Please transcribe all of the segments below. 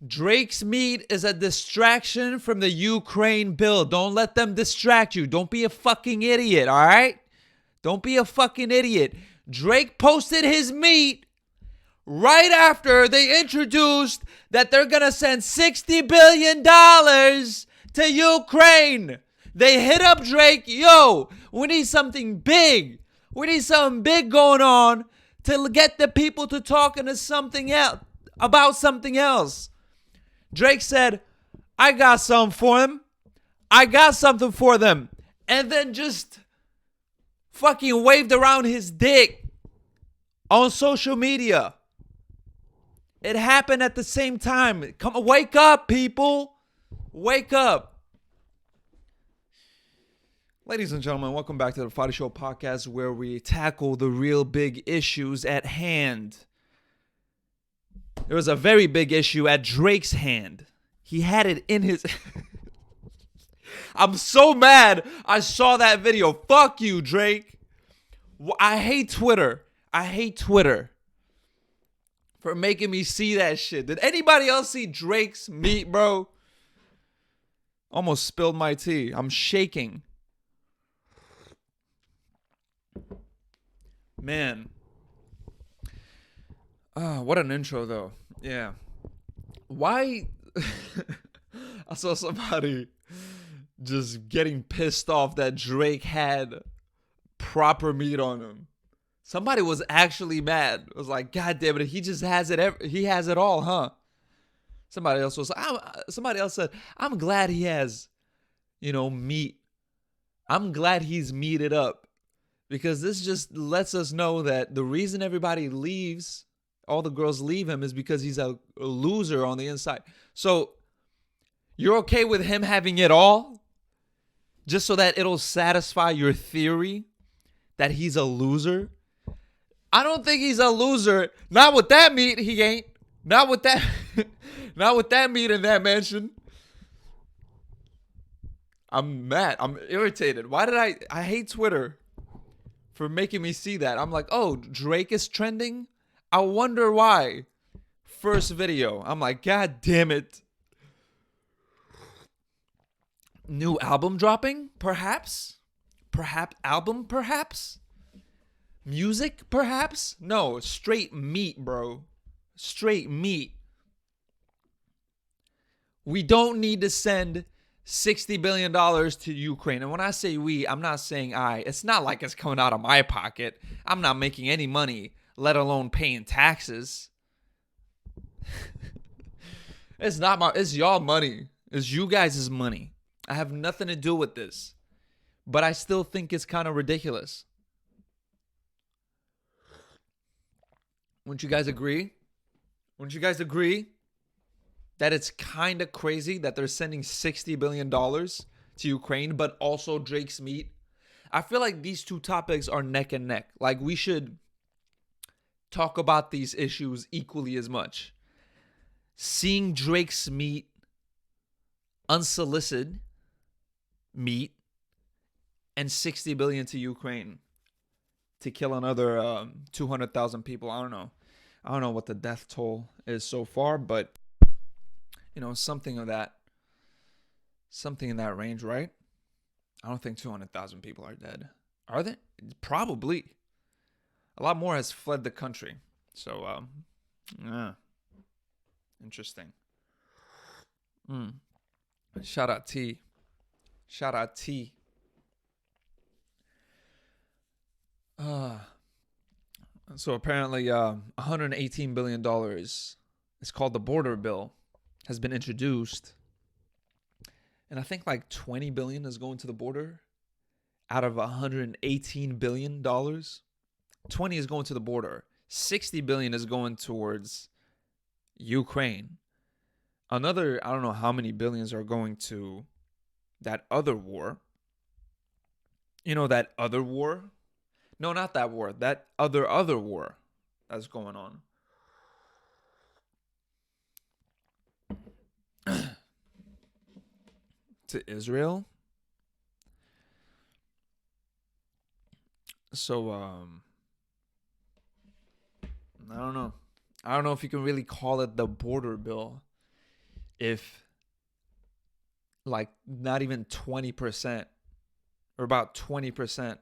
Drake's meet is a distraction from the Ukraine bill. Don't let them distract you. Don't be a fucking idiot, all right? Don't be a fucking idiot. Drake posted his meet right after they introduced that they're going to send $60 billion to Ukraine. They hit up Drake. Yo, we need something big. We need something big going on to get the people to talking to something else, about something else. Drake said, I got something for him. I got something for them. And then just fucking waved around his dick on social media. It happened at the same time. Come, wake up, people. Wake up. Ladies and gentlemen, welcome back to the Fadi Show podcast, where we tackle the real big issues at hand. There was a very big issue at Drake's hand. He had it in his... I'm so mad I saw that video. Fuck you, Drake. I hate Twitter. I hate Twitter for making me see that shit. Did anybody else see Drake's meet, bro? Almost spilled my tea. I'm shaking. Man. What an intro, though. Yeah. Why? I saw somebody just getting pissed off that Drake had proper meat on him. Somebody was actually mad. It was like, God damn it, he just has it. He has it all, huh? Somebody else said, I'm glad he has, meat. I'm glad he's meated up, because this just lets us know that the reason everybody leaves, all the girls leave him, is because he's a loser on the inside. So you're okay with him having it all just so that it'll satisfy your theory that he's a loser? I don't think he's a loser. Not with that meat, he ain't. Not with that not with that meat in that mansion. I'm mad. I'm irritated. Why did I hate Twitter for making me see that. I'm like, oh, Drake is trending? I wonder why. First video. I'm like, God damn it. New album dropping? Perhaps? Perhaps? Music? Perhaps? No, straight meat, bro. Straight meat. We don't need to send $60 billion to Ukraine. And when I say we, I'm not saying I. It's not like it's coming out of my pocket. I'm not making any money, let alone paying taxes. It's y'all money. It's you guys' money. I have nothing to do with this. But I still think it's kind of ridiculous. Wouldn't you guys agree? Wouldn't you guys agree that it's kind of crazy that they're sending $60 billion to Ukraine, but also Drake's meat? I feel like these two topics are neck and neck. Like, we should talk about these issues equally as much. Seeing Drake's meat, unsolicited meat, and $60 billion to Ukraine to kill another 200,000 people. I don't know what the death toll is so far, but something in that range, right? I don't think 200,000 people are dead. Are they? Probably. A lot more has fled the country. So, interesting. Shout out T. So apparently, $118 billion, it's called the border bill, has been introduced. And I think like $20 billion is going to the border out of $118 billion. 20 is going to the border. 60 billion is going towards Ukraine. Another, I don't know how many billions are going to that other war. That other war? No, not that war. That other war that's going on. To Israel. So, I don't know. I don't know if you can really call it the border bill. if like not even 20% or about 20%,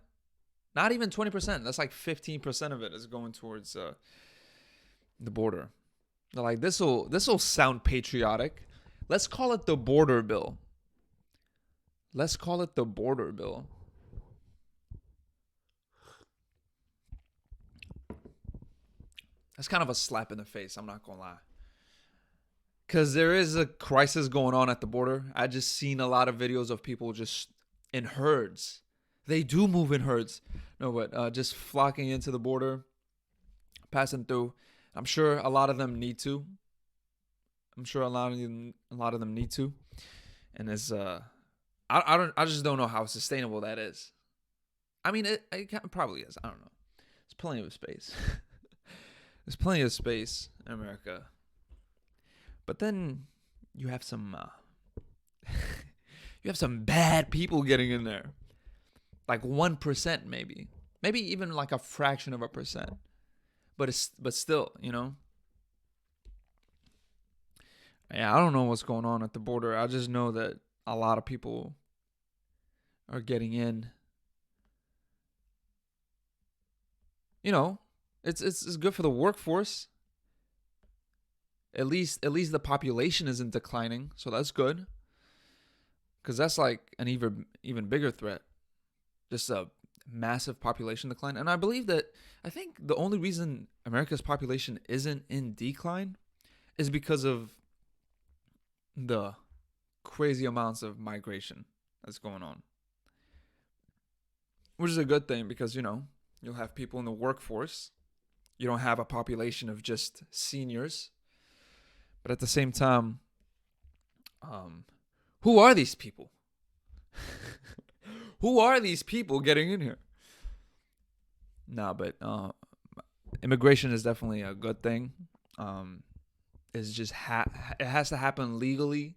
not even 20%, that's like 15% of it is going towards the border. They're like, this'll sound patriotic. Let's call it the border bill. Let's call it the border bill. That's kind of a slap in the face, I'm not gonna lie. Because there is a crisis going on at the border. I just seen a lot of videos of people just in herds. They do move in herds. No, but just flocking into the border, passing through. I'm sure a lot of them need to. I'm sure a lot of them need to. And it's I just don't know how sustainable that is. I mean, it probably is. I don't know. There's plenty of space. There's plenty of space in America. But then you have some bad people getting in there. Like 1% maybe. Maybe even like a fraction of a percent. But still, you know. Yeah, I don't know what's going on at the border. I just know that a lot of people are getting in. You know, it's good for the workforce. At least the population isn't declining, so that's good. Because that's like an even bigger threat. Just a massive population decline. And I think the only reason America's population isn't in decline is because of the crazy amounts of migration that's going on. Which is a good thing because, you know, you'll have people in the workforce. You don't have a population of just seniors. But at the same time, who are these people? Who are these people getting in here? Nah, but immigration is definitely a good thing. It's just it has to happen legally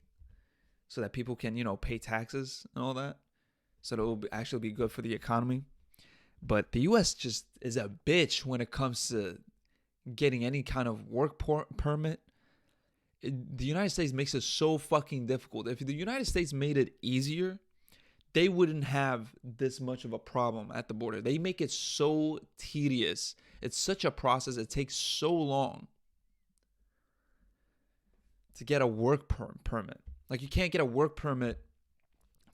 so that people can, you know, pay taxes and all that. So that it will actually be good for the economy. But the U.S. just is a bitch when it comes to getting any kind of work permit. The United States makes it so fucking difficult. If the United States made it easier, they wouldn't have this much of a problem at the border. They make it so tedious. It's such a process. It takes so long to get a work permit. Like, you can't get a work permit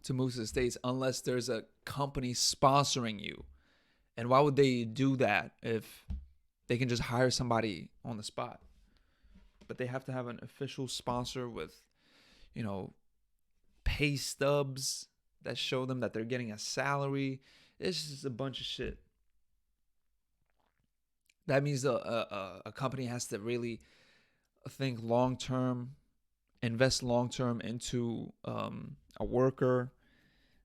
to move to the States unless there's a company sponsoring you. And why would they do that if they can just hire somebody on the spot? But they have to have an official sponsor with, you know, pay stubs that show them that they're getting a salary. It's just a bunch of shit. That means a company has to really think long-term, invest long-term into a worker.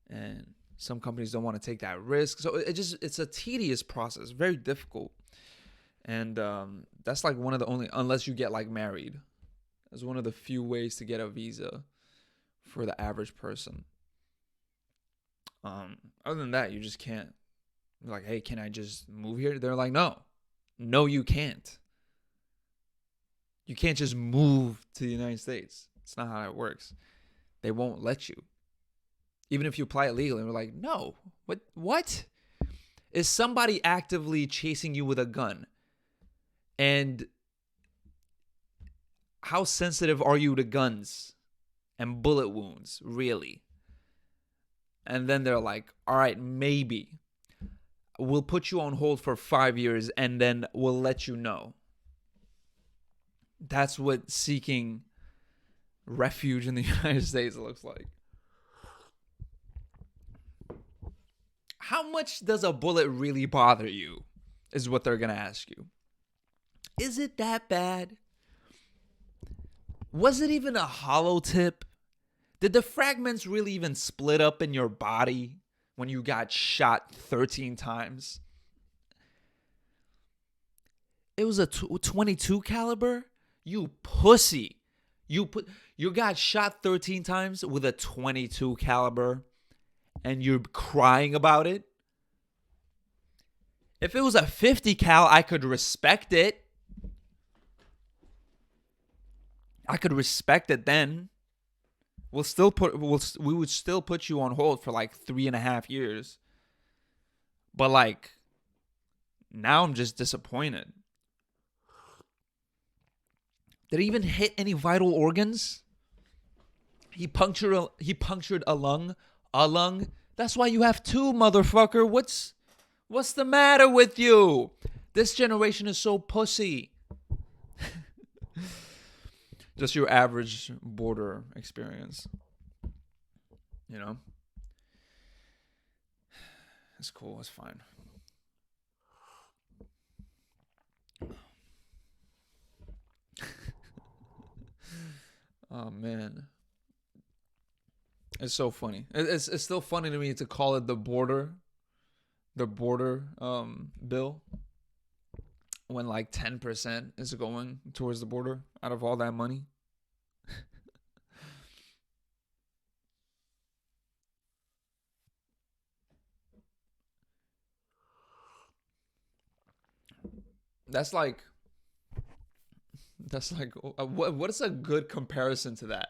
And some companies don't want to take that risk. So it's a tedious process, very difficult. And that's like one of the only, unless you get like married, that's one of the few ways to get a visa for the average person. Other than that, you just can't. You're like, hey, can I just move here? They're like, no, you can't. You can't just move to the United States. It's not how it works. They won't let you. Even if you apply it legally, and we're like, no, what? Is somebody actively chasing you with a gun? And how sensitive are you to guns and bullet wounds, really? And then they're like, all right, maybe. We'll put you on hold for 5 years and then we'll let you know. That's what seeking refuge in the United States looks like. How much does a bullet really bother you? Is what they're going to ask you. Is it that bad? Was it even a hollow tip? Did the fragments really even split up in your body when you got shot 13 times? It was a 22 caliber? You pussy. You got shot 13 times with a 22 caliber and you're crying about it? If it was a 50 cal, I could respect it. I could respect it then. we would still put you on hold for like 3.5 years. But like now I'm just disappointed. Did he even hit any vital organs? He punctured a lung. A lung. That's why you have two, motherfucker. What's the matter with you? This generation is so pussy. Just your average border experience. You know? It's cool. It's fine. Oh, man. It's so funny. It's still funny to me to call it the border bill, when like 10% is going towards the border out of all that money. That's like what is a good comparison to that?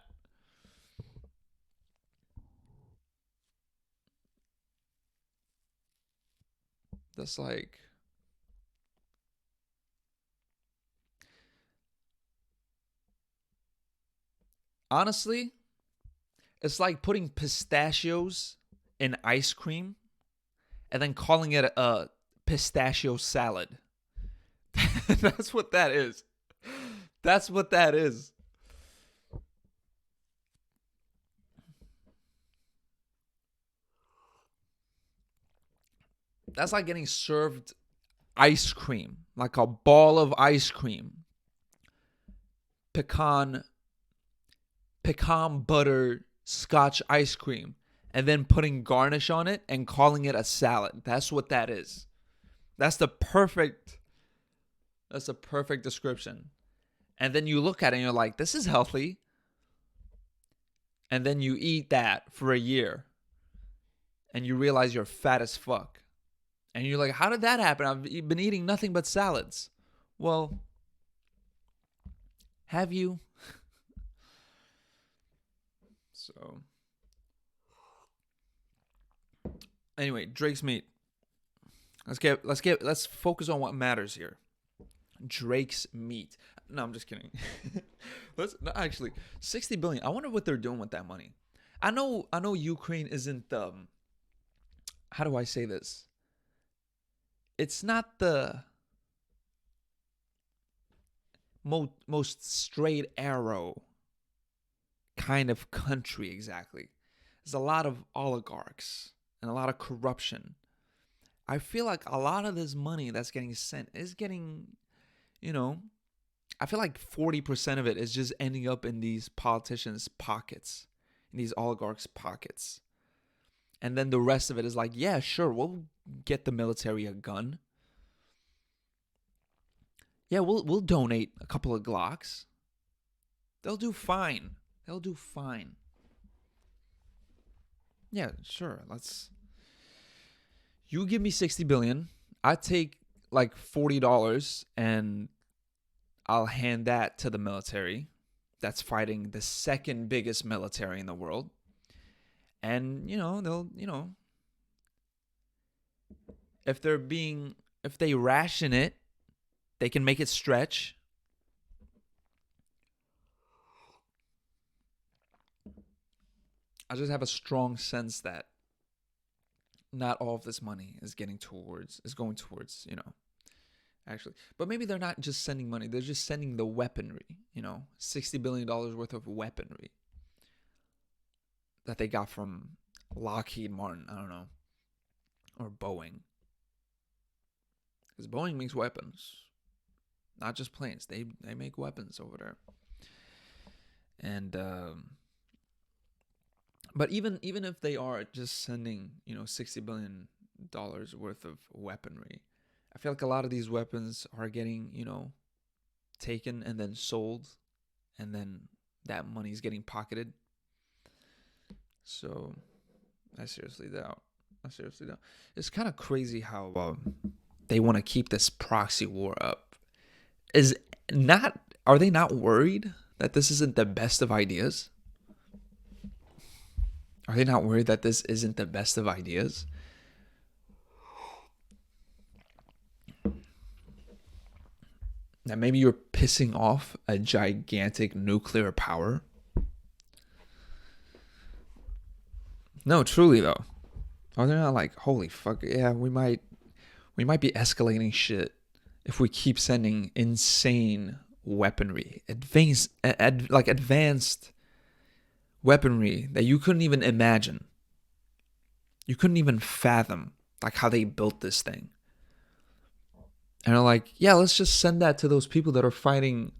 That's like, honestly, it's like putting pistachios in ice cream and then calling it a pistachio salad. That's what that is. That's what that is. That's like getting served ice cream, like a ball of ice cream, pecan butter scotch ice cream, and then putting garnish on it and calling it a salad. That's what that is. That's the perfect description. And then you look at it and you're like, this is healthy. And then you eat that for a year and you realize you're fat as fuck. And you're like, how did that happen? I've been eating nothing but salads. Well, have you? So, anyway, Drake's meat. Let's focus on what matters here. Drake's meat. No, I'm just kidding. Actually, 60 billion. I wonder what they're doing with that money. I know Ukraine isn't how do I say this? It's not the most straight arrow kind of country exactly. There's a lot of oligarchs and a lot of corruption. I feel like a lot of this money that's getting sent is getting, I feel like 40% of it is just ending up in these politicians' pockets, in these oligarchs' pockets. And then the rest of it is like, yeah, sure, we'll get the military a gun. Yeah, we'll donate a couple of Glocks. They'll do fine. Yeah, sure. You give me 60 billion. I take like $40 and I'll hand that to the military that's fighting the second biggest military in the world. And, they'll, if they ration it, they can make it stretch. I just have a strong sense that not all of this money is going towards, actually. But maybe they're not just sending money. They're just sending the weaponry, $60 billion worth of weaponry that they got from Lockheed Martin, I don't know, or Boeing. Because Boeing makes weapons, not just planes. They make weapons over there. And but even if they are just sending, $60 billion worth of weaponry, I feel like a lot of these weapons are getting, taken and then sold, and then that money is getting pocketed. So I seriously doubt. It's kind of crazy how they want to keep this proxy war up. Are they not worried that this isn't the best of ideas? Are they not worried that this isn't the best of ideas? That maybe you're pissing off a gigantic nuclear power? No, truly though. Are they not like, holy fuck, yeah, we might be escalating shit if we keep sending insane weaponry, advanced weaponry that you couldn't even imagine. You couldn't even fathom like how they built this thing. And they're like, yeah, let's just send that to those people that are fighting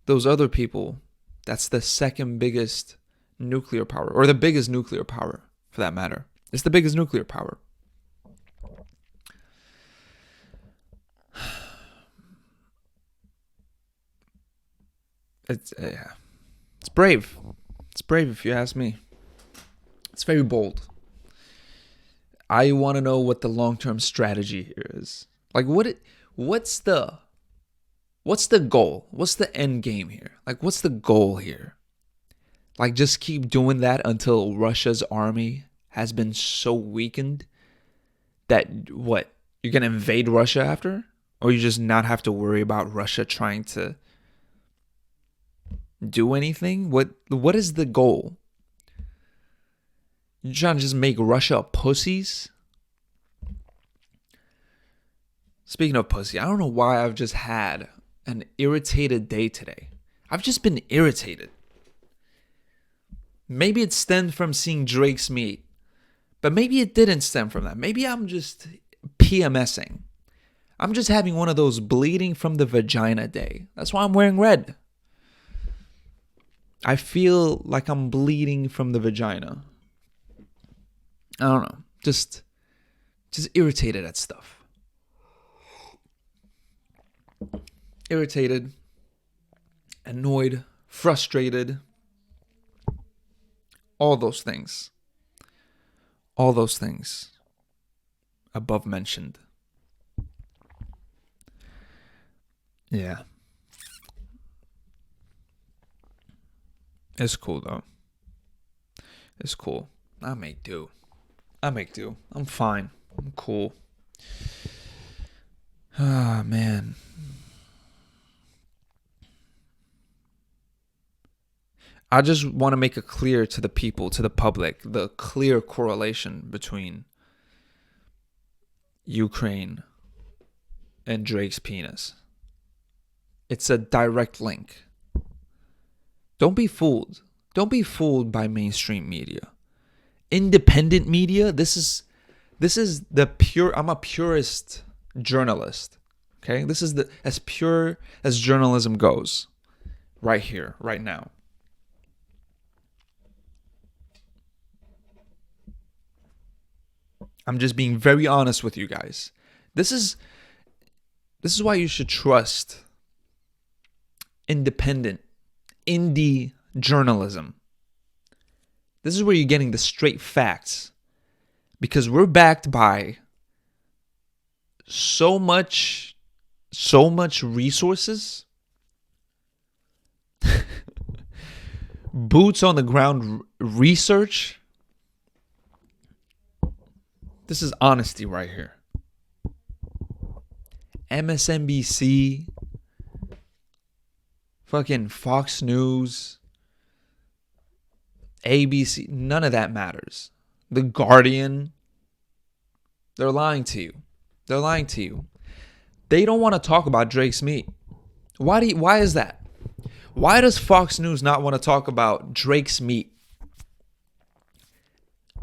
those other people. That's the second biggest nuclear power, or the biggest nuclear power for that matter. It's the biggest nuclear power. It's brave. It's brave if you ask me. It's very bold. I want to know what the long-term strategy here is. Like what's the goal? What's the end game here? Like what's the goal here? Like just keep doing that until Russia's army has been so weakened that what? You're going to invade Russia after? Or you just not have to worry about Russia trying to do anything? What is the goal? You trying to just make Russia pussies? Speaking of pussy, I don't know why I've just had an irritated day today. I've just been irritated. Maybe it stemmed from seeing Drake's meet, but maybe it didn't stem from that. Maybe I'm just PMSing. I'm just having one of those bleeding from the vagina day. That's why I'm wearing red. I feel like I'm bleeding from the vagina. I don't know. Just irritated at stuff. Irritated, annoyed, frustrated. All those things. All those things above mentioned. Yeah. It's cool though. It's cool. I make do. I'm fine. I'm cool. Ah, man. I just want to make it clear to the people, to the public, the clear correlation between Ukraine and Drake's penis. It's a direct link. Don't be fooled. Don't be fooled by mainstream media. Independent media, this is the pure, I'm a purist journalist. Okay? This is as pure as journalism goes. Right here, right now. I'm just being very honest with you guys. This is why you should trust independent, indie journalism. This is where you're getting the straight facts. Because we're backed by so much resources. Boots on the ground research. This is honesty right here. MSNBC, fucking Fox News, ABC, none of that matters. The Guardian, they're lying to you. They're lying to you. They don't want to talk about Drake's meat. Why is that? Why does Fox News not want to talk about Drake's meat?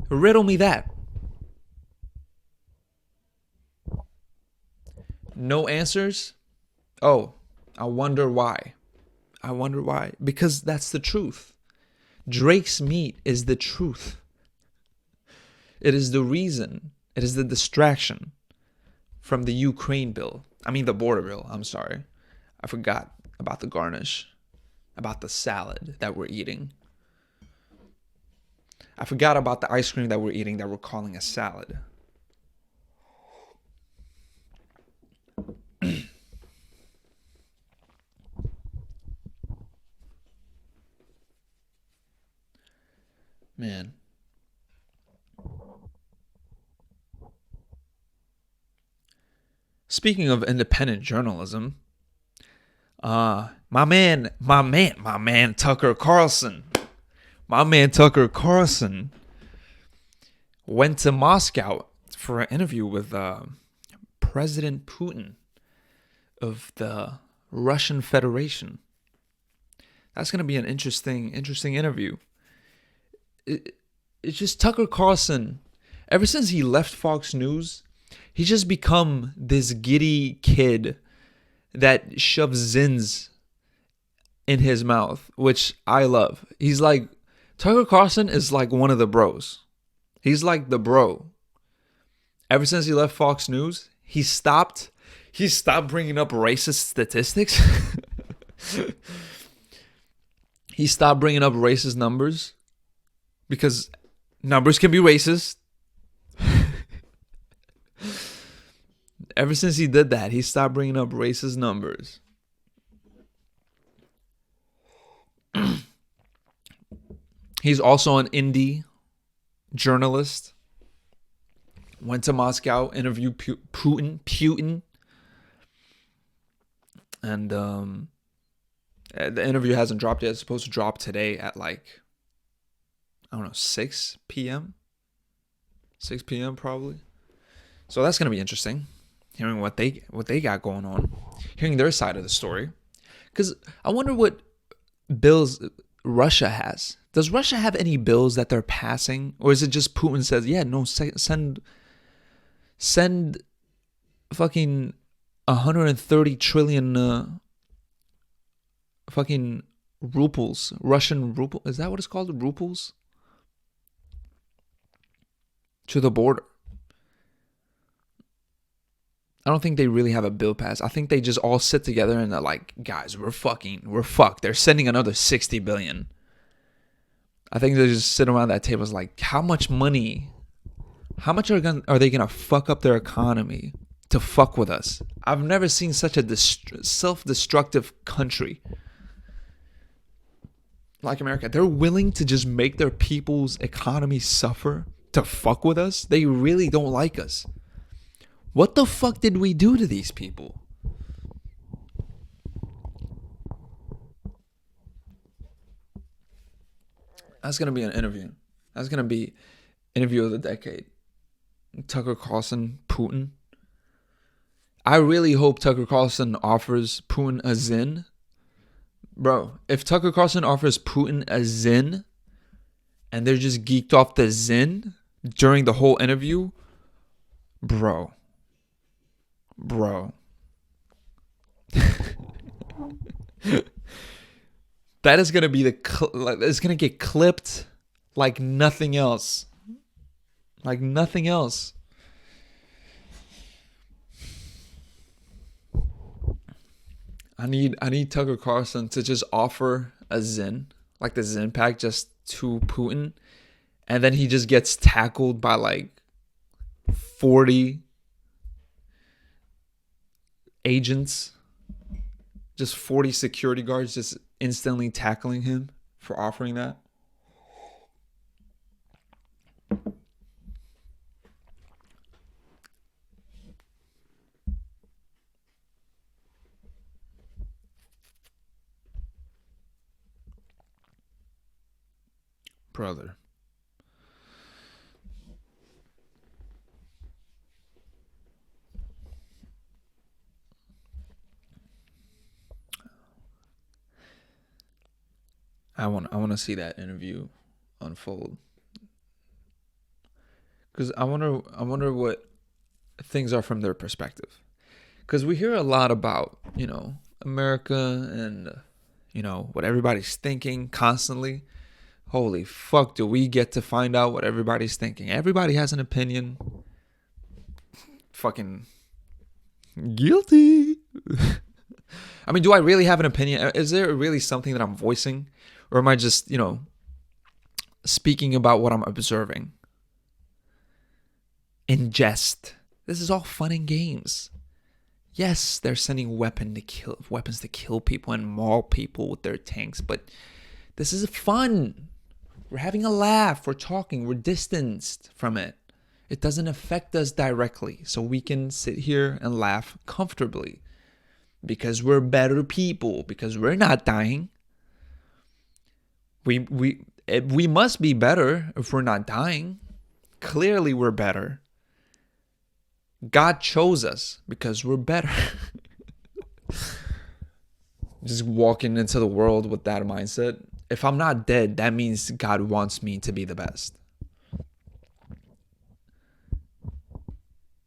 Riddle me that. No answers? Oh, I wonder why. Because that's the truth. Drake's meat is the truth. It is the reason. It is the distraction from the Ukraine bill. I mean the border bill. I'm sorry. I forgot about the garnish. About the salad that we're eating. I forgot about the ice cream that we're eating that we're calling a salad. Man, Speaking of independent journalism, my man, Tucker Carlson. My man Tucker Carlson went to Moscow for an interview with President Putin of the Russian Federation. That's going to be an interesting interview. It's just Tucker Carlson. Ever since he left Fox News, he's just become this giddy kid that shoves zins in his mouth, which I love. He's like, Tucker Carlson is like one of the bros. He's like the bro. Ever since he left Fox News, he stopped bringing up racist statistics. He stopped bringing up racist numbers because numbers can be racist. Ever since he did that, he stopped bringing up racist numbers. He's also an indie journalist. Went to Moscow, interviewed Putin. And the interview hasn't dropped yet. It's supposed to drop today at 6 p.m. 6 p.m. probably. So that's gonna be interesting, hearing what they got going on, hearing their side of the story. Because I wonder what bills Russia has. Does Russia have any bills that they're passing, or is it just Putin says, yeah, no, send fucking 130 trillion fucking rubles, Russian ruble, is that what it's called, rubles, to the border? I don't think they really have a bill pass. I think they just all sit together and they're like, guys, we're fucked. They're sending another 60 billion. I think they just sit around that table like, how much money, how much are they gonna fuck up their economy to fuck with us? I've never seen such a self-destructive country like America. They're willing to just make their people's economy suffer to fuck with us. They really don't like us. What the fuck did we do to these people? That's going to be an interview. That's going to be interview of the decade. Tucker Carlson, Putin. I really hope Tucker Carlson offers Putin a zin. Bro, if Tucker Carlson offers Putin a zin and they're just geeked off the zin during the whole interview, bro. That is going to be it's going to get clipped like nothing else. Like nothing else. I need Tucker Carlson to just offer a Zin, like the Zin pack, just to Putin, and then he just gets tackled by like 40 agents, just 40 security guards just instantly tackling him for offering that. Brother. I want to see that interview unfold. Cuz I wonder what things are from their perspective. Cuz we hear a lot about, America and what everybody's thinking constantly. Holy fuck, do we get to find out what everybody's thinking? Everybody has an opinion. Fucking guilty. I mean, do I really have an opinion? Is there really something that I'm voicing? Or am I just, speaking about what I'm observing? In jest. This is all fun and games. Yes, they're sending weapons to kill people and maul people with their tanks, but this is fun. We're having a laugh. We're talking. We're distanced from it. It doesn't affect us directly. So we can sit here and laugh comfortably because we're better people, because we're not dying. We must be better if we're not dying. Clearly we're better. God chose us because we're better. Just walking into the world with that mindset. If I'm not dead, that means God wants me to be the best.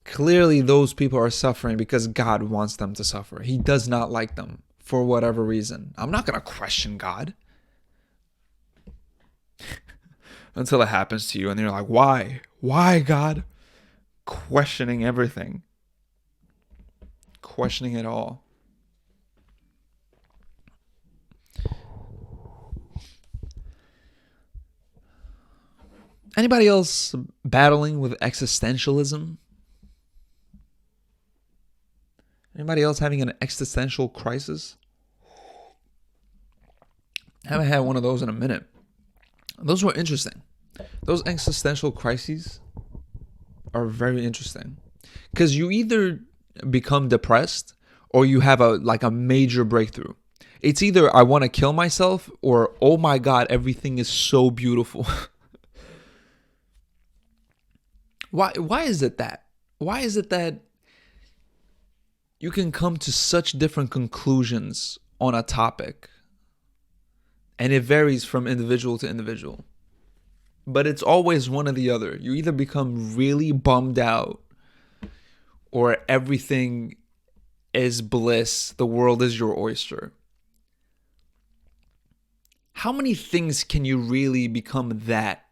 Clearly those people are suffering because God wants them to suffer. He does not like them for whatever reason. I'm not going to question God. Until it happens to you and you're like, why? Why, God? Questioning everything. Questioning it all. Anybody else battling with existentialism? Anybody else having an existential crisis? I haven't had one of those in a minute. Those were interesting. Those existential crises are very interesting. Because you either become depressed or you have a major breakthrough. It's either I want to kill myself or, oh my God, everything is so beautiful. Why is it that? Why is it that you can come to such different conclusions on a topic? And it varies from individual to individual. But it's always one or the other. You either become really bummed out or everything is bliss. The world is your oyster. How many things can you really become that?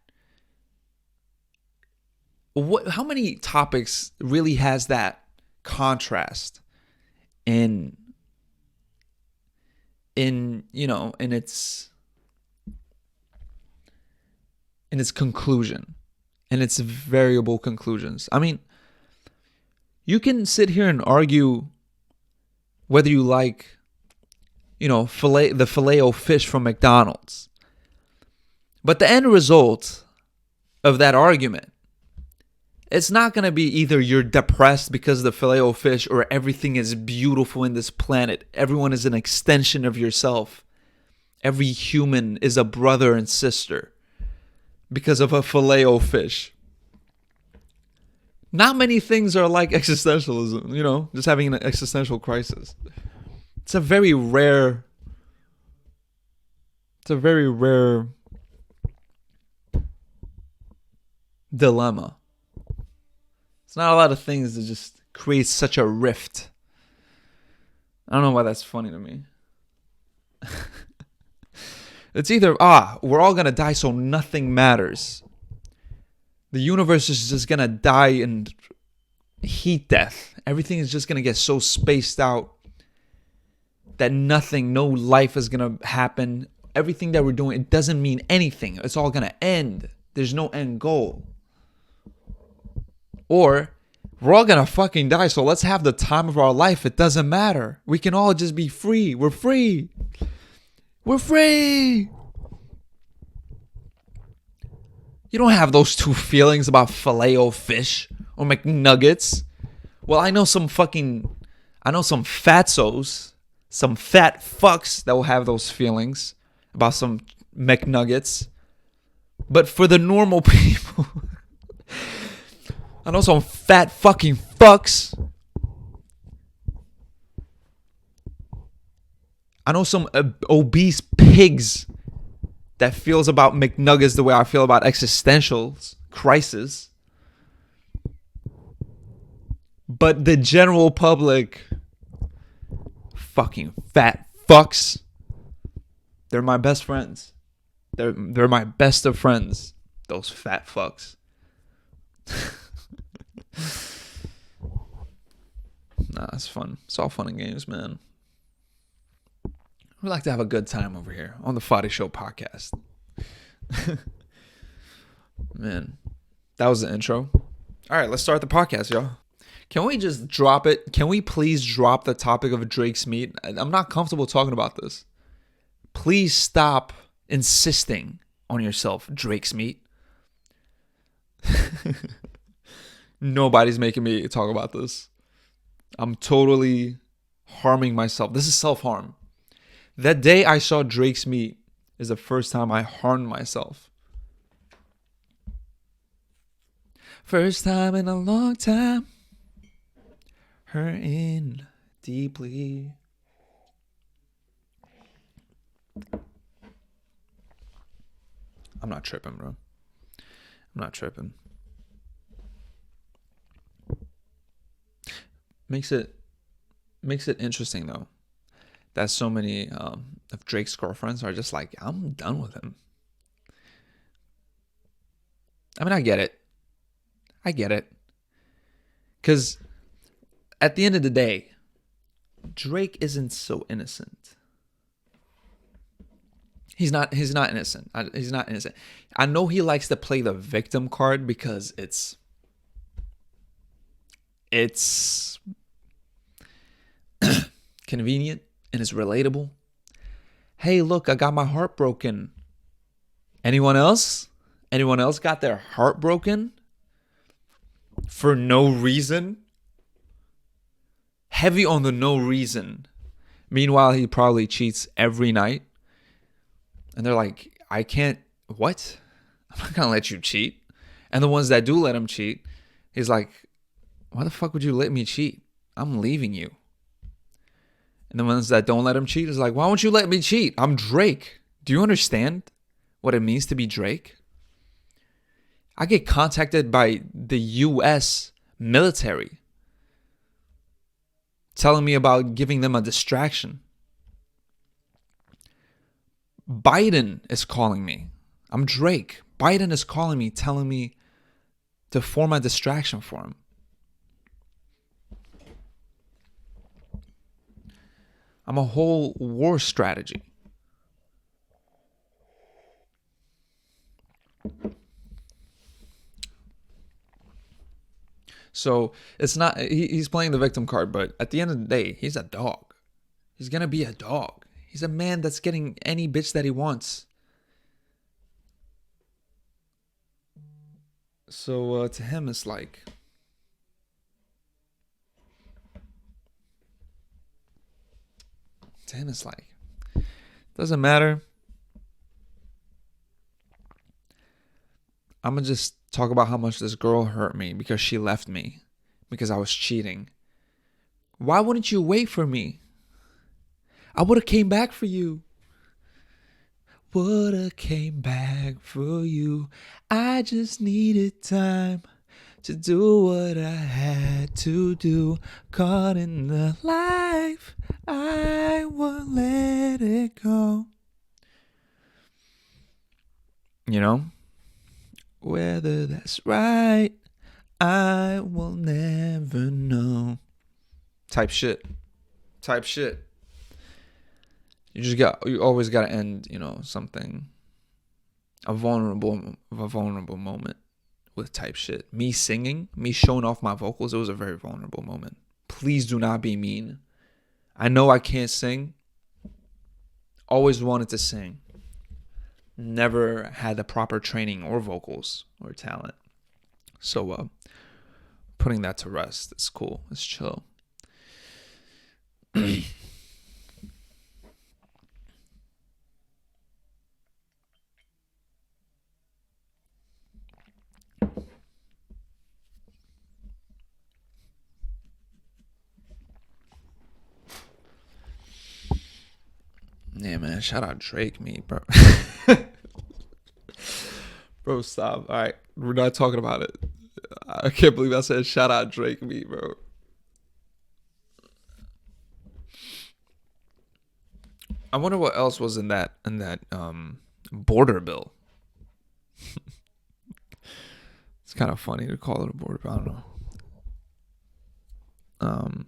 How many topics really has that contrast in its conclusion, and its variable conclusions? I mean, you can sit here and argue whether you like, the Filet-O-Fish from McDonald's. But the end result of that argument, it's not going to be either you're depressed because of the Filet-O-Fish or everything is beautiful in this planet. Everyone is an extension of yourself. Every human is a brother and sister because of a Filet-O-Fish. Not many things are like existentialism, just having an existential crisis. It's a very rare dilemma. It's not a lot of things that just create such a rift. I don't know why that's funny to me. It's either, we're all going to die so nothing matters. The universe is just going to die in heat death. Everything is just going to get so spaced out that no life is going to happen. Everything that we're doing, it doesn't mean anything. It's all going to end. There's no end goal. Or we're all going to fucking die, so let's have the time of our life. It doesn't matter. We can all just be free. We're free. We're free. You don't have those two feelings about Filet-O-Fish or McNuggets. Well, I know some fatsos, some fat fucks that will have those feelings about some McNuggets. But for the normal people, I know some fat fucking fucks. I know some obese pigs that feels about McNuggets the way I feel about existential crisis. But the general public, fucking fat fucks, they're my best friends. They're my best of friends, those fat fucks. Nah, it's fun. It's all fun and games, man. We like to have a good time over here on the Fadi Show podcast. Man, that was the intro. All right, let's start the podcast, y'all. Can we just drop it? Can we please drop the topic of Drake's meat? I'm not comfortable talking about this. Please stop insisting on yourself, Drake's meat. Nobody's making me talk about this. I'm totally harming myself. This is self-harm. That day I saw Drake's meet is the first time I harmed myself. First time in a long time. Hurting deeply. I'm not tripping, bro. I'm not tripping. Makes it interesting though that so many of Drake's girlfriends are just like, I'm done with him. I mean, I get it. Because at the end of the day, Drake isn't so innocent. He's not innocent. He's not innocent. I know he likes to play the victim card because it's convenient and it's relatable. Hey, look, I got my heart broken. Anyone else? Anyone else got their heart broken? For no reason? Heavy on the no reason. Meanwhile, he probably cheats every night. And they're like, I can't, what? I'm not going to let you cheat. And the ones that do let him cheat, he's like, why the fuck would you let me cheat? I'm leaving you. And the ones that don't let him cheat is like, why won't you let me cheat? I'm Drake. Do you understand what it means to be Drake? I get contacted by the US military telling me about giving them a distraction. Biden is calling me. I'm Drake. Biden is calling me, telling me to form a distraction for him. I'm a whole war strategy. So it's not, he's playing the victim card, but at the end of the day, he's a dog. He's going to be a dog. He's a man that's getting any bitch that he wants. So to him, it's like, doesn't matter. I'm going to just talk about how much this girl hurt me because she left me because I was cheating. Why wouldn't you wait for me? I would have came back for you. Would have came back for you. I just needed time to do what I had to do. Caught in the life, I won't let it go. You know? Whether that's right, I will never know. Type shit. You always got to end, something, a vulnerable moment with type shit. Me singing, me showing off my vocals, it was a very vulnerable moment. Please do not be mean. I know I can't sing. Always wanted to sing. Never had the proper training or vocals or talent. So putting that to rest, it's cool. It's chill. Yeah, man. Shout out Drake, me, bro. Bro, stop. All right. We're not talking about it. I can't believe I said shout out Drake, me, bro. I wonder what else was in that border bill. It's kind of funny to call it a border bill. I don't know.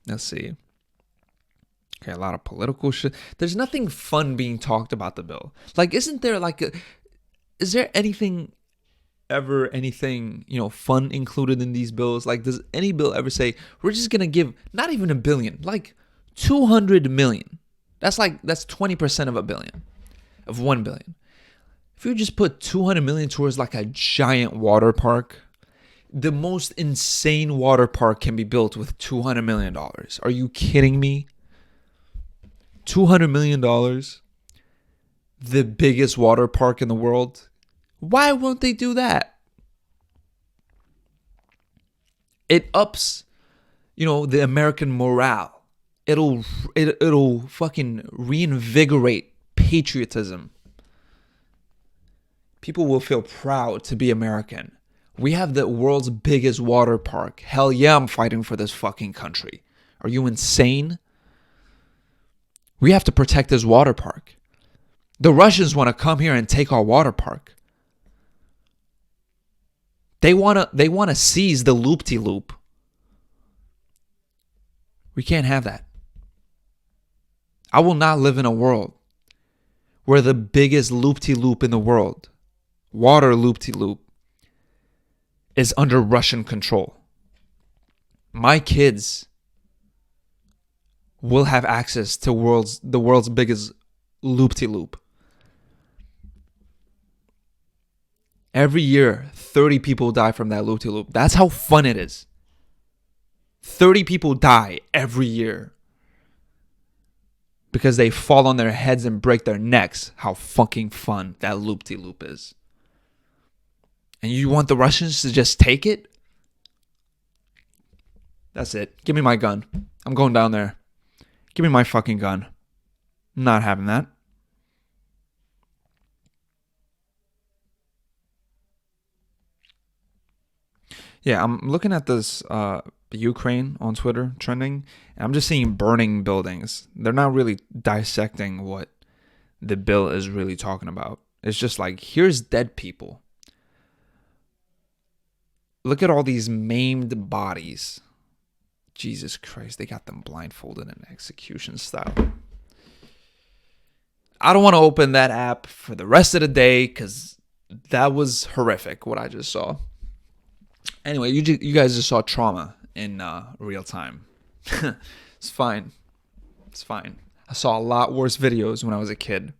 Let's see. Okay, a lot of political shit. There's nothing fun being talked about the bill. Like, isn't there is there anything, fun included in these bills? Like, does any bill ever say, we're just going to give not even $1 billion, like 200 million? That's 20% of $1 billion, of 1 billion. If you just put 200 million towards like a giant water park, the most insane water park can be built with $200 million. Are you kidding me? $200 million? The biggest water park in the world? Why won't they do that? It ups, the American morale. It'll fucking reinvigorate patriotism. People will feel proud to be American. We have the world's biggest water park. Hell yeah, I'm fighting for this fucking country. Are you insane? We have to protect this water park. The Russians want to come here and take our water park. They want to seize the loop-de-loop. We can't have that. I will not live in a world where the biggest loop-de-loop in the world, water loop-de-loop, is under Russian control. My kids will have access to the world's biggest loop-de-loop. Every year, 30 people die from that loop-de-loop. That's how fun it is. 30 people die every year because they fall on their heads and break their necks. How fucking fun that loop-de-loop is. And you want the Russians to just take it? That's it. Give me my gun. I'm going down there. Give me my fucking gun. I'm not having that. Yeah, I'm looking at this Ukraine on Twitter trending, and I'm just seeing burning buildings. They're not really dissecting what the bill is really talking about. It's just like, here's dead people. Look at all these maimed bodies. Jesus Christ, they got them blindfolded in execution style. I don't want to open that app for the rest of the day because that was horrific what I just saw. Anyway, you guys just saw trauma in real time. It's fine. It's fine. I saw a lot worse videos when I was a kid.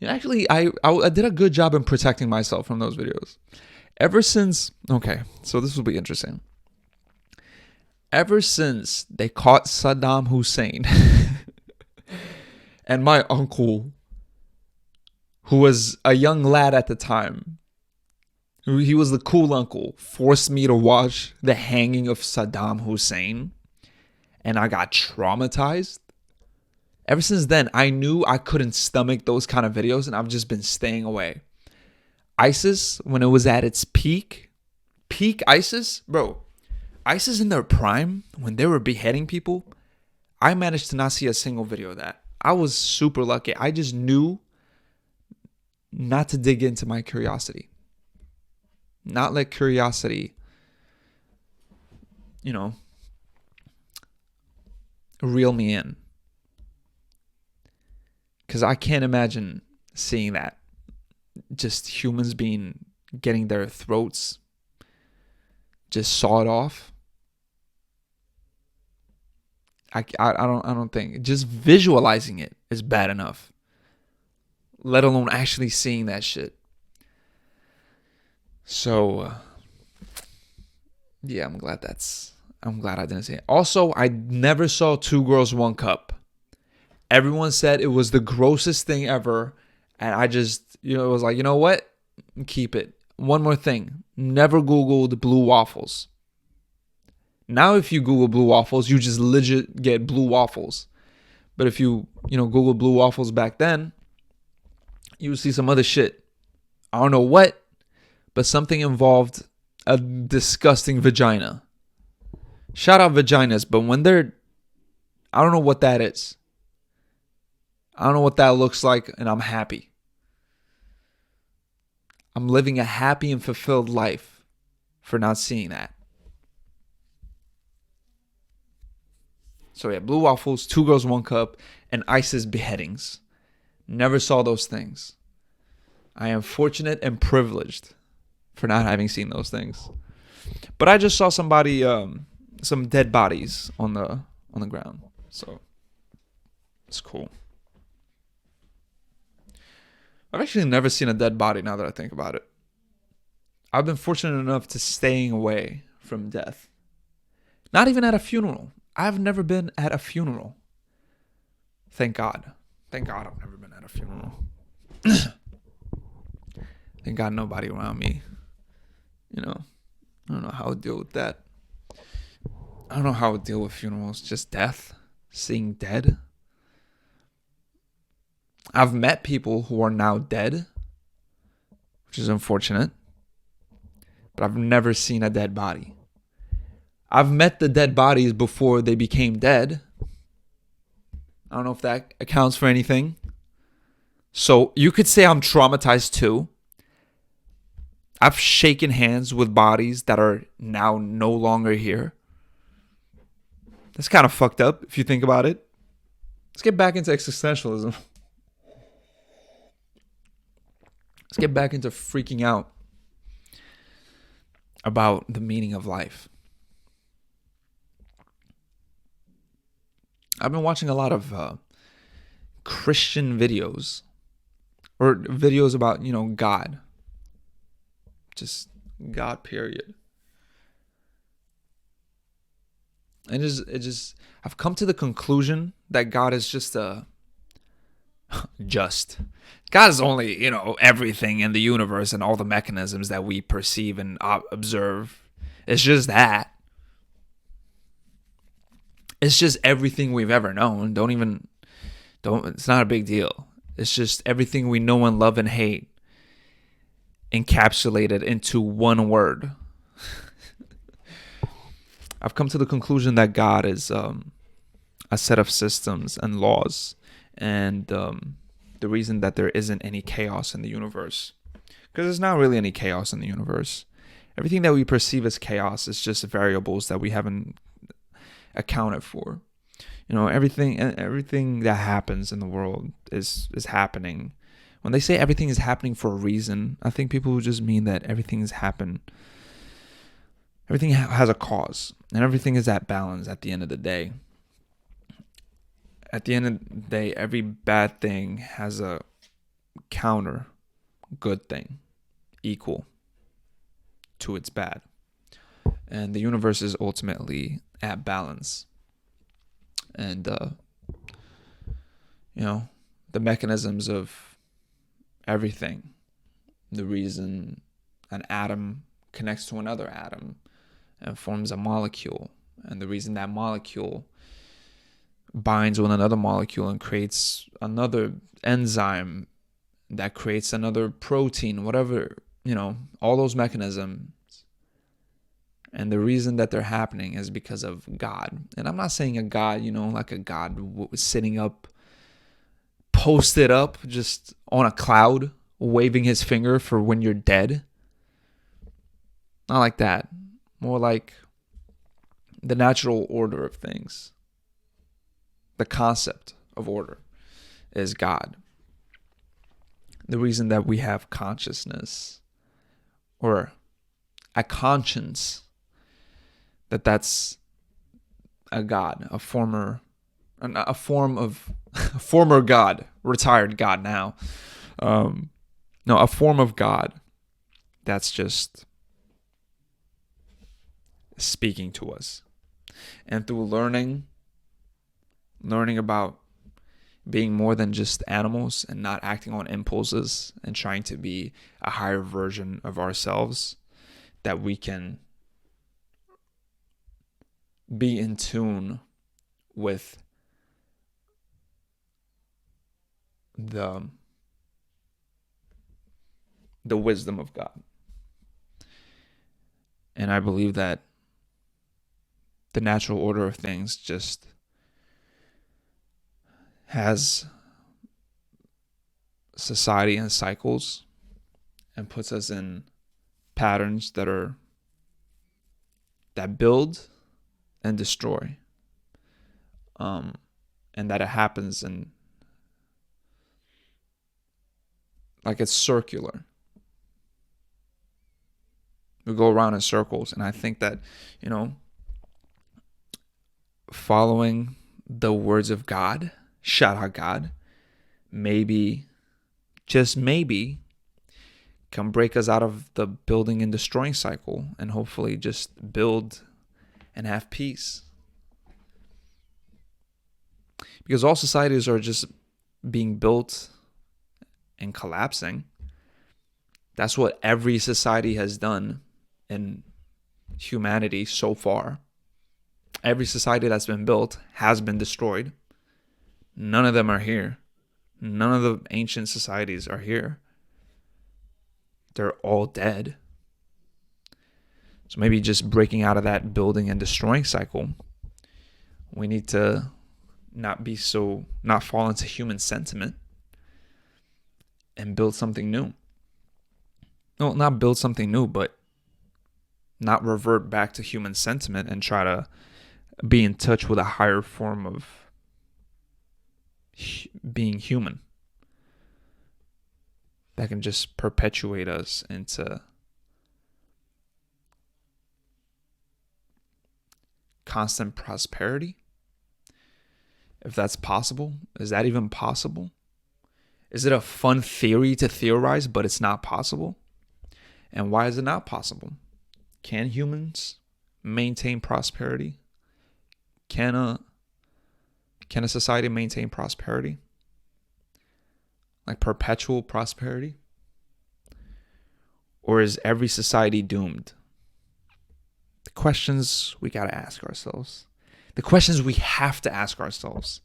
Actually, I did a good job in protecting myself from those videos. Ever since, okay, so this will be interesting. Ever since they caught Saddam Hussein and my uncle, who was a young lad at the time, he was the cool uncle, forced me to watch the hanging of Saddam Hussein, and I got traumatized. Ever since then, I knew I couldn't stomach those kind of videos, and I've just been staying away. ISIS, when it was at its peak ISIS, bro, ISIS in their prime, when they were beheading people, I managed to not see a single video of that. I was super lucky. I just knew not to dig into my curiosity. Not let curiosity, reel me in. Because I can't imagine seeing that. Just humans getting their throats just sawed off. I don't think just visualizing it is bad enough, let alone actually seeing that shit. So yeah, I'm glad I didn't see it. Also, I never saw Two Girls One Cup. Everyone said it was the grossest thing ever, and I just it was like, you know what? Keep it. One more thing. Never Googled blue waffles. Now, if you Google blue waffles, you just legit get blue waffles. But if you, Google blue waffles back then, you would see some other shit. I don't know what, but something involved a disgusting vagina. Shout out vaginas, but when I don't know what that is. I don't know what that looks like, and I'm happy. I'm living a happy and fulfilled life for not seeing that. So yeah, blue waffles, Two Girls, One Cup, and ISIS beheadings. Never saw those things. I am fortunate and privileged for not having seen those things. But I just saw somebody, some dead bodies on the ground. So it's cool. I've actually never seen a dead body now that I think about it. I've been fortunate enough to staying away from death. Not even at a funeral. I've never been at a funeral. Thank God. Thank God I've never been at a funeral. Thank God nobody around me. I don't know how to deal with that. I don't know how to deal with funerals. Just death. Seeing dead. I've met people who are now dead, which is unfortunate. But I've never seen a dead body. I've met the dead bodies before they became dead. I don't know if that accounts for anything. So you could say I'm traumatized too. I've shaken hands with bodies that are now no longer here. That's kind of fucked up if you think about it. Let's get back into existentialism. Let's get back into freaking out about the meaning of life. I've been watching a lot of Christian videos or videos about, God. Just God, period. And I've come to the conclusion that God is just God is only, everything in the universe and all the mechanisms that we perceive and observe. It's just that. It's just everything we've ever known. It's not a big deal. It's just everything we know and love and hate encapsulated into one word. I've come to the conclusion that God is a set of systems and laws, and the reason that there isn't any chaos in the universe, because there's not really any chaos in the universe. Everything that we perceive as chaos is just variables that we haven't accounted for. Everything that happens in the world is happening. When they say everything is happening for a reason, I think people just mean that everything has a cause, and everything is at balance at the end of the day. At the end of the day, every bad thing has a counter good thing equal to its bad. And the universe is ultimately at balance. And, the mechanisms of everything, the reason an atom connects to another atom and forms a molecule, and the reason that molecule binds with another molecule and creates another enzyme that creates another protein, whatever, all those mechanisms. And the reason that they're happening is because of God. And I'm not saying a God, like a God sitting up, posted up just on a cloud, waving his finger for when you're dead. Not like that. More like the natural order of things. The concept of order is God. The reason that we have consciousness or a conscience, that's a God, a former God, retired God now. A form of God that's just speaking to us. And through learning about being more than just animals and not acting on impulses and trying to be a higher version of ourselves, that we can be in tune with the wisdom of God. And I believe that the natural order of things just has society in cycles and puts us in patterns that build and destroy, and that it happens in like it's circular. We go around in circles, and I think that following the words of God, shout out God, maybe just maybe, can break us out of the building and destroying cycle and hopefully just build and have peace. Because all societies are just being built and collapsing. That's what every society has done in humanity so far. Every society that's been built has been destroyed. None of them are here. None of the ancient societies are here. They're all dead. So maybe just breaking out of that building and destroying cycle, we need to not fall into human sentiment and build something new. No, not build something new, but not revert back to human sentiment and try to be in touch with a higher form of being human that can just perpetuate us into constant prosperity. If that's possible, is that even possible? Is it a fun theory to theorize, but it's not possible? And why is it not possible? Can humans maintain prosperity? Can a society maintain prosperity? Like perpetual prosperity? Or is every society doomed? The questions we got to ask ourselves. The questions we have to ask ourselves.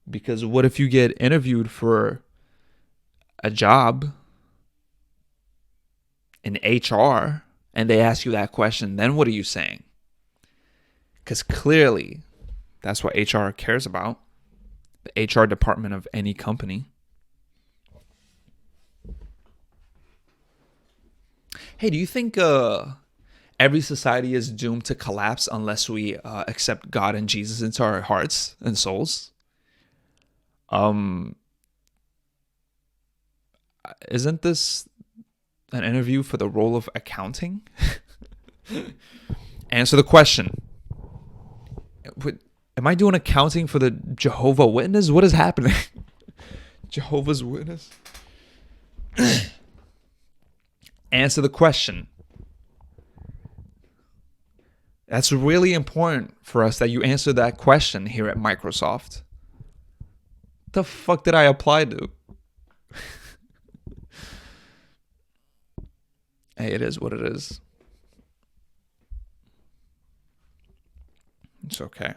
Because what if you get interviewed for a job in HR and they ask you that question? Then what are you saying? Because clearly that's what HR cares about. The HR department of any company. Hey, do you think every society is doomed to collapse unless we accept God and Jesus into our hearts and souls? Isn't this an interview for the role of accounting? Answer the question. Am I doing accounting for the Jehovah's Witness? What is happening? Jehovah's Witness? Answer the question. That's really important for us that you answer that question here at Microsoft. What the fuck did I apply to? Hey, it is what it is. It's okay.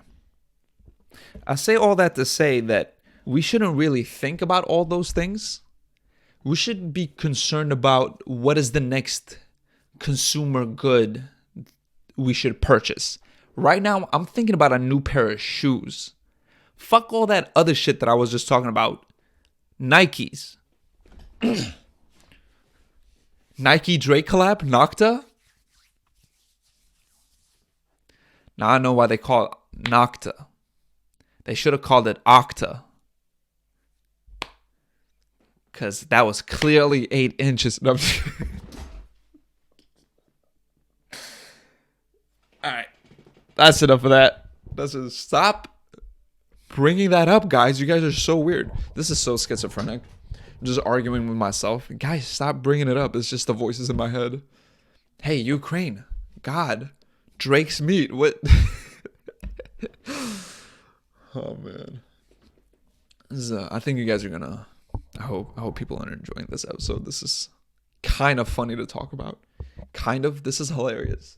I say all that to say that we shouldn't really think about all those things. We should be concerned about what is the next consumer good we should purchase. Right now, I'm thinking about a new pair of shoes. Fuck all that other shit that I was just talking about. Nikes. Nike Drake collab? Nocta? Now I know why they call it Nocta. They should have called it Octa. Because that was clearly 8 inches. No, alright. That's enough of that. Let's just stop bringing that up, guys. You guys are so weird. This is so schizophrenic. I'm just arguing with myself. Guys, stop bringing it up. It's just the voices in my head. Hey, Ukraine. God. Drake's meat. What? Oh, man. I think you guys are gonna... I hope people are enjoying this episode. This is kind of funny to talk about. Kind of. This is hilarious.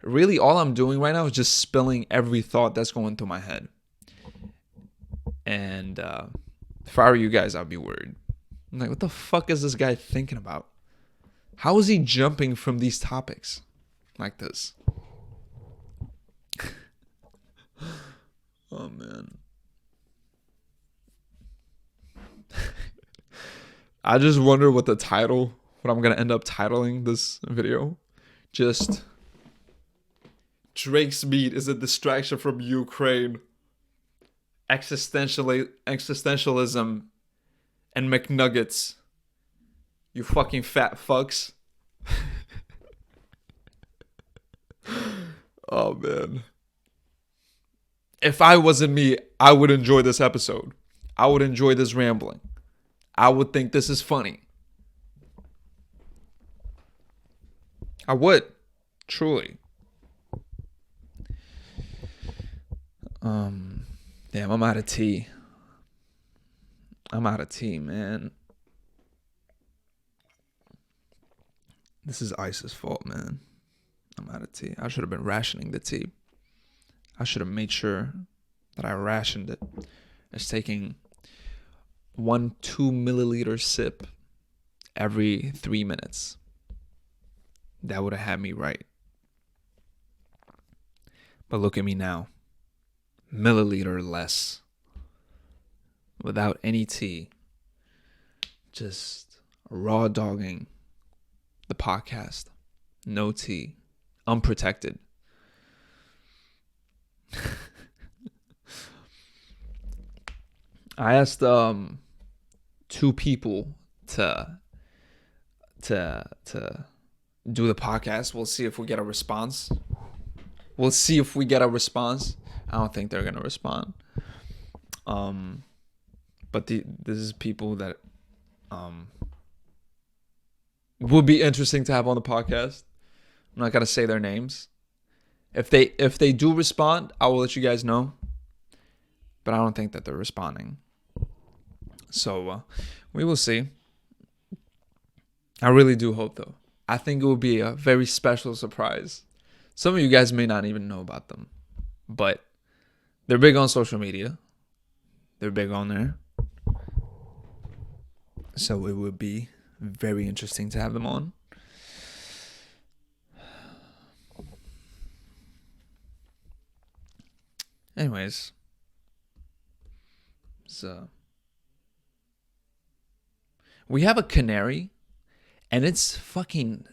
Really, all I'm doing right now is just spilling every thought that's going through my head. And if I were you guys, I'd be worried. I'm like, what the fuck is this guy thinking about? How is he jumping from these topics like this? Oh, man. I just wonder what I'm going to end up titling this video. Just... Drake's meat is a distraction from Ukraine. Existentialism and McNuggets. You fucking fat fucks. Oh, man. If I wasn't me, I would enjoy this episode. I would enjoy this rambling. I would think this is funny. I would. Truly. Damn, I'm out of tea. Man. This is Ice's fault, man. I'm out of tea. I should have been rationing the tea. I should have made sure that I rationed it. It's taking 1 2-milliliter sip every 3 minutes. That would have had me right. But look at me now. Milliliter less. Without any tea. Just raw dogging the podcast. No tea. Unprotected. I asked 2 people to do the podcast. We'll see if we get a response. I don't think they're gonna respond. But this is people that would be interesting to have on the podcast. I'm not gonna say their names. If they do respond, I will let you guys know. But I don't think that they're responding. So we will see. I really do hope, though. I think it will be a very special surprise. Some of you guys may not even know about them. But they're big on social media. They're big on there. So it would be very interesting to have them on. Anyways. So we have a canary and it's fucking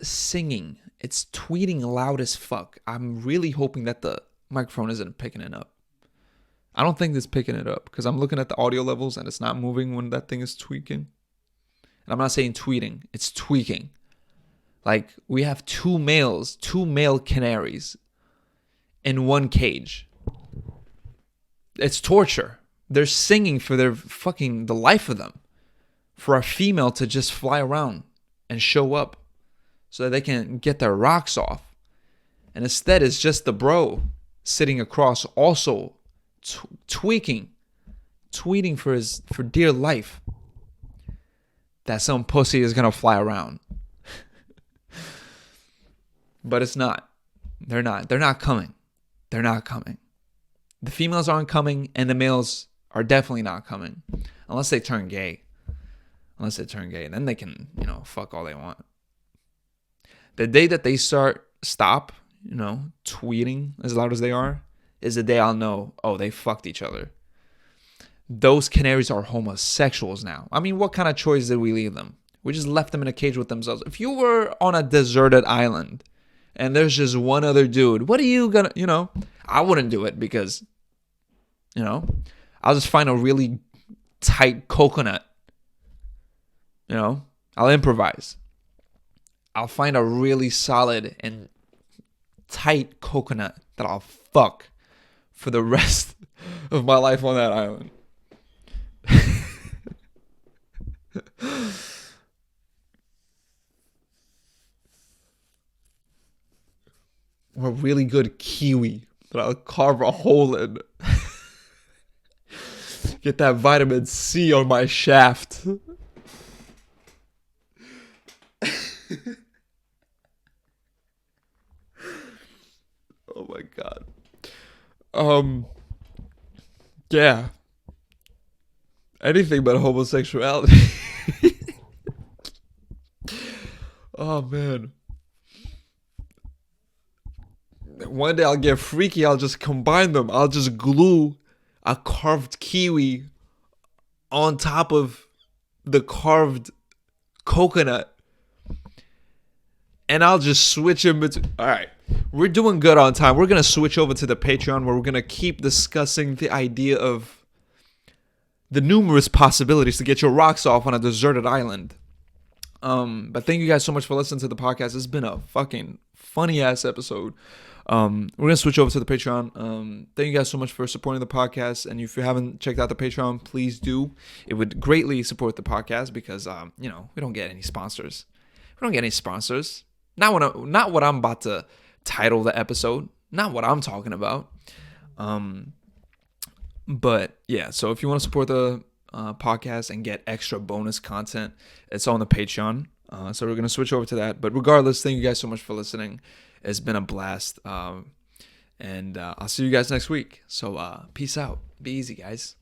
singing. It's tweeting loud as fuck. I'm really hoping that the microphone isn't picking it up. I don't think it's picking it up because I'm looking at the audio levels and it's not moving when that thing is tweaking. And I'm not saying tweeting, it's tweaking. Like we have 2 male canaries in one cage. It's torture. They're singing for the life of them. For a female to just fly around and show up so that they can get their rocks off. And instead it's just the bro sitting across also tweeting for dear life that some pussy is going to fly around. But it's not. They're not coming. They're not coming. The females aren't coming, and the males are definitely not coming. Unless they turn gay. Then they can, fuck all they want. The day that they stop, tweeting as loud as they are, is the day I'll know, they fucked each other. Those canaries are homosexuals now. I mean, what kind of choice did we leave them? We just left them in a cage with themselves. If you were on a deserted island and there's just one other dude, what are you gonna, I wouldn't do it because, I'll just find a really tight coconut. I'll improvise. I'll find a really solid and tight coconut that I'll fuck for the rest of my life on that island. Or a really good kiwi that I'll carve a hole in. Get that vitamin C on my shaft. Oh my god. Yeah. Anything but homosexuality. Oh man. One day I'll get freaky, I'll just combine them. I'll just glue a carved kiwi on top of the carved coconut. And I'll just switch in between. All right. We're doing good on time. We're going to switch over to the Patreon where we're going to keep discussing the idea of the numerous possibilities to get your rocks off on a deserted island. But thank you guys so much for listening to the podcast. It's been a fucking funny ass episode. We're gonna switch over to the Patreon. Thank you guys so much for supporting the podcast, and if you haven't checked out the Patreon, please do. It would greatly support the podcast because we don't get any sponsors. Not what I'm about to title the episode. Not what I'm talking about. But yeah, so if you want to support the podcast and get extra bonus content, it's on the Patreon. So we're gonna switch over to that. But regardless, thank you guys so much for listening. It's been a blast. And I'll see you guys next week. So peace out. Be easy, guys.